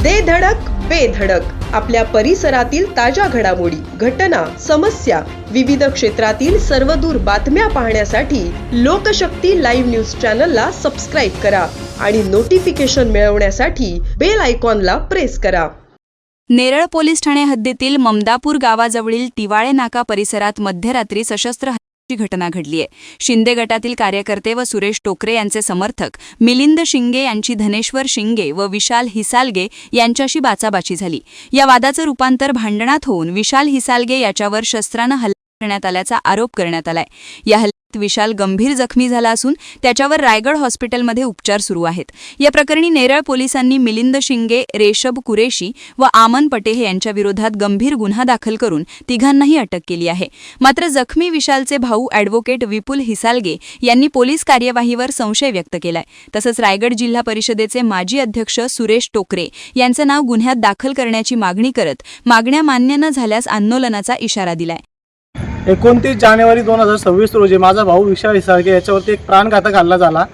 दे धडक बेधडक आपल्या परिसरातील ताज्या घडामोडी, घटना, समस्या, विविध क्षेत्रातील सर्वदूर बातम्या पाहण्यासाठी लोकशक्ती लाईव्ह न्यूज चॅनलला सबस्क्राईब करा आणि नोटिफिकेशन मिळवण्यासाठी बेल आयकॉनला प्रेस करा. नेरळ पोलीस ठाणे हद्दीतील ममदापूर गावाजवळील टिवाळे नाका परिसरात मध्यरात्री सशस्त्र हल्ल्याची घटना घडली आहे. शिंदे गटातील कार्यकर्ते व सुरेश टोकरे यांचे समर्थक मिलिंद शिंगे यांची धनेश्वर शिंगे व विशाल हिसालगे यांच्याशी बाचाबाची झाली. या वादाचं रूपांतर भांडणात होऊन विशाल हिसालगे याच्यावर शस्त्रानं हल्ला करण्यात आल्याचा आरोप करण्यात आलाय. या हल्ल्यात विशाल गंभीर जखमी झाला असून त्याच्यावर रायगड हॉस्पिटलमध्ये उपचार सुरू आहेत. या प्रकरणी नेरळ पोलिसांनी मिलिंद शिंगे, रेशब कुरेशी व आमन पटेह यांच्या विरोधात गंभीर गुन्हा दाखल करून तिघांनाही अटक केली आहे. मात्र जखमी विशालचे भाऊ ॲडव्होकेट विपुल हिसालगे यांनी पोलीस कार्यवाहीवर संशय व्यक्त केलाय. तसंच रायगड जिल्हा परिषदेचे माजी अध्यक्ष सुरेश टोकरे यांचं नाव गुन्ह्यात दाखल करण्याची मागणी करत मागण्या मान्य न झाल्यास आंदोलनाचा इशारा दिलाय. 29 जानेवारी 2026 रोजी माझा भाऊ विशाल हिसाळगे याच्यावरती एक प्राणघातक हल्ला झाला.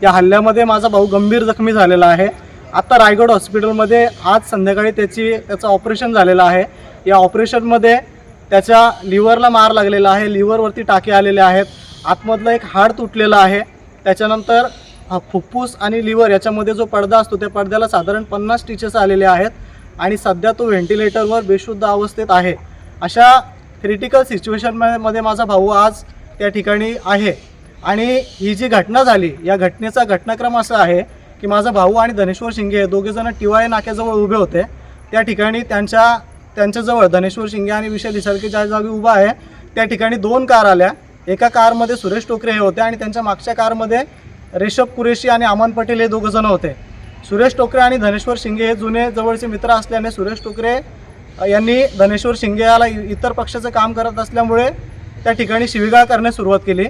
या हल्ल्यामध्ये माझा भाऊ गंभीर जखमी झालेला आहे. आता रायगड हॉस्पिटलमध्ये आज संध्याकाळी त्याचं ऑपरेशन झालेलं आहे. या ऑपरेशनमध्ये त्याच्या लिव्हरला मार लागलेला आहे. लिव्हरवरती टाके आलेले आहेत. आतमधलं एक हाड तुटलेलं आहे. त्याच्यानंतर फुफ्फुस आणि लिव्हर याच्यामध्ये जो पडदा असतो त्या पडद्याला साधारण 50 स्टिचेस आलेले आहेत आणि सध्या तो व्हेंटिलेटरवर बेशुद्ध अवस्थेत आहे. अशा क्रिटिकल सिच्युएशनमध्ये माझा भाऊ आज त्या ठिकाणी आहे. आणि ही जी घटना झाली या घटनेचा घटनाक्रम असा आहे की माझा भाऊ आणि धनेश्वर शिंगे हे दोघेजण टिवाळे नाक्याजवळ उभे होते. त्या ठिकाणी त्यांच्याजवळ धनेश्वर शिंगे आणि विशाल हिसाळगे ज्या जागी उभा आहे त्या ठिकाणी 2 कार आल्या. एका कारमध्ये सुरेश टोकरे हे होते आणि त्यांच्या मागच्या कारमध्ये रेशब कुरेशी आणि अमन पटेल हे दोघंजण होते. सुरेश टोकरे आणि धनेश्वर शिंगे हे जुने जवळचे मित्र असल्याने सुरेश टोकरे यांनी धनेश्वर शिंगे याला इतर पक्षाचं काम करत असल्यामुळे त्या ठिकाणी शिवीगाळ करण्यास सुरुवात केली.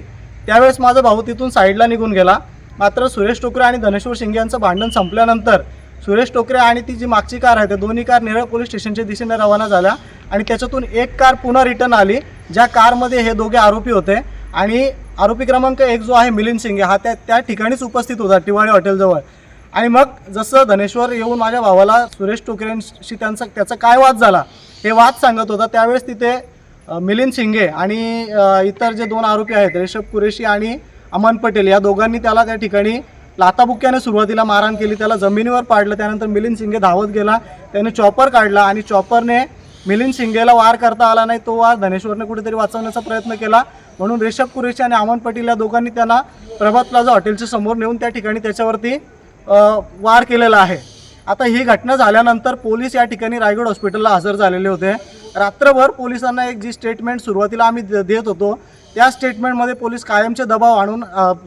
त्यावेळेस माझा भाऊ तिथून साईडला निघून गेला. मात्र सुरेश टोकरे आणि धनेश्वर शिंगे यांचं भांडण संपल्यानंतर सुरेश टोकरे आणि ती जी मागची कार आहे त्या दोन्ही कार नेरळ पोलीस स्टेशनच्या दिशेने रवाना झाल्या आणि त्याच्यातून एक कार पुन्हा रिटर्न आली ज्या कारमध्ये हे दोघे आरोपी होते. आणि आरोपी क्रमांक 1 जो आहे मिलिंद शिंगे हा त्या ठिकाणीच उपस्थित होता टिवाळे हॉटेलजवळ. आणि मग जसं धनेश्वर येऊन माझ्या भावाला सुरेश टोकरेंशी त्याचा काय वाद झाला हे वाद सांगत होता त्यावेळेस तिथे मिलिंद शिंगे आणि इतर जे 2 आरोपी आहेत रेशब कुरेशी आणि अमन पटेल या दोघांनी त्याला त्या ठिकाणी लाथाबुक्क्याने सुरुवातीला मारहाण केली. त्याला जमिनीवर पाडलं. त्यानंतर मिलिंद शिंगे धावत गेला. त्याने चॉपर काढला आणि चॉपरने मिलिंद शिंगेला वार करता आला नाही. तो वार धनेश्वरने कुठेतरी वाचवण्याचा प्रयत्न केला. म्हणून रेशब कुरेशी आणि अमन पटेल या दोघांनी त्यांना प्रभात प्लाझा हॉटेलच्या समोर नेऊन त्या ठिकाणी त्याच्यावरती वार केलेला आहे. आता ही घटना झाल्यानंतर पोलीस या ठिकाणी रायगड हॉस्पिटलला हजर झालेले होते. रात्रभर पोलिसांना एक जी स्टेटमेंट सुरुवातीला आम्ही देत होतो त्या स्टेटमेंटमध्ये पोलीस कायमचे दबाव आणून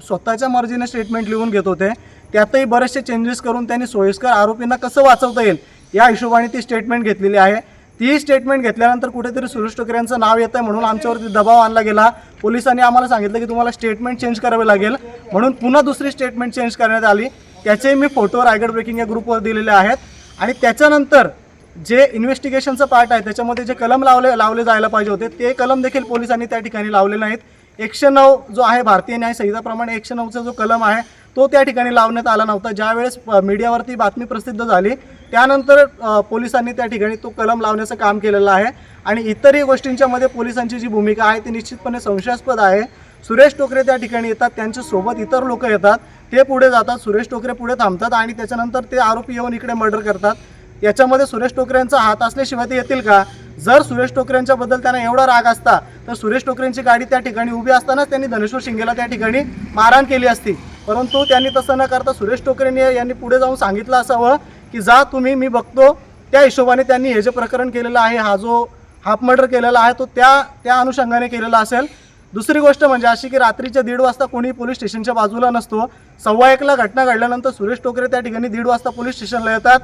स्वतःच्या मर्जीने स्टेटमेंट लिहून घेत होते. त्यातही बरेचसे चेंजेस करून त्यांनी सोयीस्कर आरोपींना कसं वाचवता येईल या हिशोबाने ती स्टेटमेंट घेतलेली आहे. ती स्टेटमेंट घेतल्यानंतर कुठेतरी सुरेश टोकरे यांचं नाव येतं म्हणून आमच्यावरती दबाव आणला गेला. पोलिसांनी आम्हाला सांगितलं की तुम्हाला स्टेटमेंट चेंज करावे लागेल म्हणून पुन्हा दुसरी स्टेटमेंट चेंज करण्यात आली. त्याचे मी फोटो रायगड ब्रेकिंग या ग्रुपवर दिलेले आहेत. आणि त्याच्यानंतर जे इन्व्हेस्टिगेशनचं पार्ट आहे त्याच्यामध्ये जे कलम लावले जायला पाहिजे होते ते कलम देखील पोलिसांनी त्या ठिकाणी लावले नाहीत. 109 जो आहे भारतीय न्याय संहिताप्रमाणे 109चा जो कलम आहे तो त्या ठिकाणी लावण्यात आला नव्हता. ज्यावेळेस मीडियावरती बातमी प्रसिद्ध झाली त्यानंतर पोलिसांनी त्या ठिकाणी तो कलम लावण्याचं काम केलेलं आहे. आणि इतरही गोष्टींच्यामध्ये पोलिसांची जी भूमिका आहे ती निश्चितपणे संशयास्पद आहे. सुरेश टोकरे त्या ठिकाणी येतात. त्यांच्यासोबत इतर लोक येतात. ते पुढे जातात. सुरेश टोकरे पुढे थांबतात आणि त्याच्यानंतर ते आरोपी येऊन इकडे मर्डर करतात. याच्यामध्ये सुरेश टोकरेंचा हात असल्याशिवाय ते येतील का? जर सुरेश टोकरेंच्याबद्दल त्यांना एवढा राग असता तर सुरेश टोकरेंची गाडी त्या ठिकाणी उभी असतानाच त्यांनी धनेश्वर शिंगेला त्या ठिकाणी मारहाण केली असती. परंतु त्यांनी तसं न करता सुरेश टोकरेंनी यांनी पुढे जाऊन सांगितलं असावं की जा तुम्ही, मी बघतो. त्या हिशोबाने त्यांनी हे जे प्रकरण केलेलं आहे हा जो हाफ मर्डर केलेला आहे तो त्या अनुषंगाने केलेला असेल. दुसरी गोष्ट म्हणजे अशी की रात्रीच्या 1:30 वाजता कोणी पोलीस स्टेशनच्या बाजूला नसतो. 1:15ला घटना घडल्यानंतर सुरेश टोकरे त्या ठिकाणी 1:30 वाजता पोलीस स्टेशनला येतात.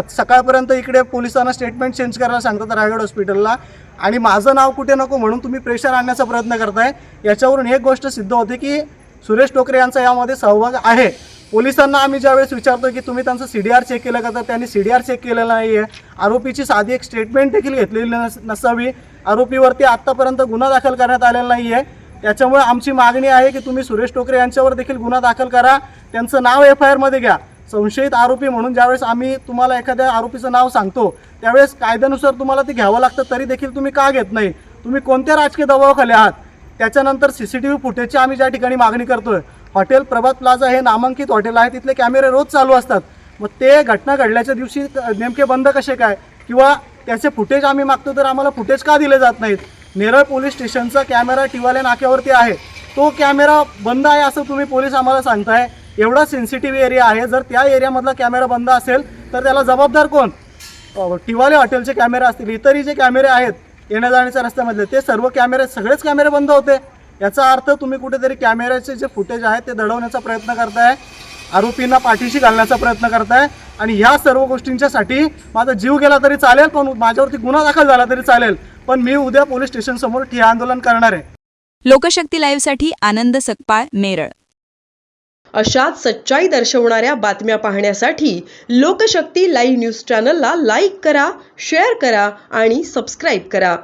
सकाळपर्यंत इकडे पोलिसांना स्टेटमेंट चेंज करायला सांगतात रायगड हॉस्पिटलला. आणि माझं नाव कुठे नको म्हणून तुम्ही प्रेशर आणण्याचा प्रयत्न करताय. याच्यावरून एक गोष्ट सिद्ध होते की सुरेश टोकरे यांचा यामध्ये सहभाग आहे. पोलिसांना आम्ही ज्यावेळेस विचारतो की तुम्ही त्यांचं CDR चेक केलं का तर त्यांनी CDR चेक केलेलं नाही आहे. आरोपीची साधी एक स्टेटमेंट देखील घेतलेली नसावी. आरोपीवरती आत्तापर्यंत गुन्हा दाखल करण्यात आलेला नाही आहे. त्याच्यामुळे आमची मागणी आहे की तुम्ही सुरेश टोकरे यांच्यावर देखील गुन्हा दाखल करा. त्यांचं नाव FIR मध्ये घ्या. संशयित आरोपी म्हणून ज्यावेळेस आम्ही तुम्हाला एखाद्या आरोपीचं नाव सांगतो त्यावेळेस कायद्यानुसार तुम्हाला ते घ्यावं लागतं, तरी देखील तुम्ही का घेत नाही? तुम्ही कोणत्या राजकीय दबावाखाली आहात? त्याच्यानंतर CCTV फुटेजची आम्ही ज्या ठिकाणी मागणी करतोय, हॉटेल प्रभात प्लाझा हे नामांकित हॉटेल आहे, तिथले कॅमेरे रोज चालू असतात. मग ते घटना घडल्याच्या दिवशी नेमके बंद कसे काय? किंवा त्याचे फुटेज आम्ही मागतो तर आम्हाला फुटेज का दिले जात नाहीत? नेरळ पोलीस स्टेशनचा कॅमेरा टिवाले नाक्यावरती आहे, तो कॅमेरा बंद आहे असं तुम्ही पोलीस आम्हाला सांगताय. एवढा सेन्सिटिव्ह एरिया आहे, जर त्या एरियामधला कॅमेरा बंद असेल तर त्याला जबाबदार कोण? टिवाले हॉटेलचे कॅमेरे असतील, इतरही जे कॅमेरे आहेत येण्या जाण्याच्या रस्त्यामधले, ते सर्व कॅमेरे सगळेच कॅमेरे बंद होते. याचा अर्थ तुम्ही कुठेतरी कॅमेऱ्याचे जे फुटेज आहे ते दडवण्याचा प्रयत्न करताय, आरोपींना पाठीशी घालण्याचा प्रयत्न करताय. आणि ह्या सर्व गोष्टींच्यासाठी माझा जीव गेला तरी चालेल, पण माझ्यावरती गुन्हा दाखल झाला तरी चालेल, पण मी उद्या पोलीस स्टेशनसमोर ठिय्या आंदोलन करणार आहे. लोकशक्ती लाईव्हसाठी आनंद सकपाळ, मेरळ. अशाच सच्चाई दर्शवणाऱ्या बातम्या पाहण्यासाठी लोकशक्ती लाईव्ह न्यूज चॅनलला लाईक करा, शेअर करा आणि सबस्क्राईब करा.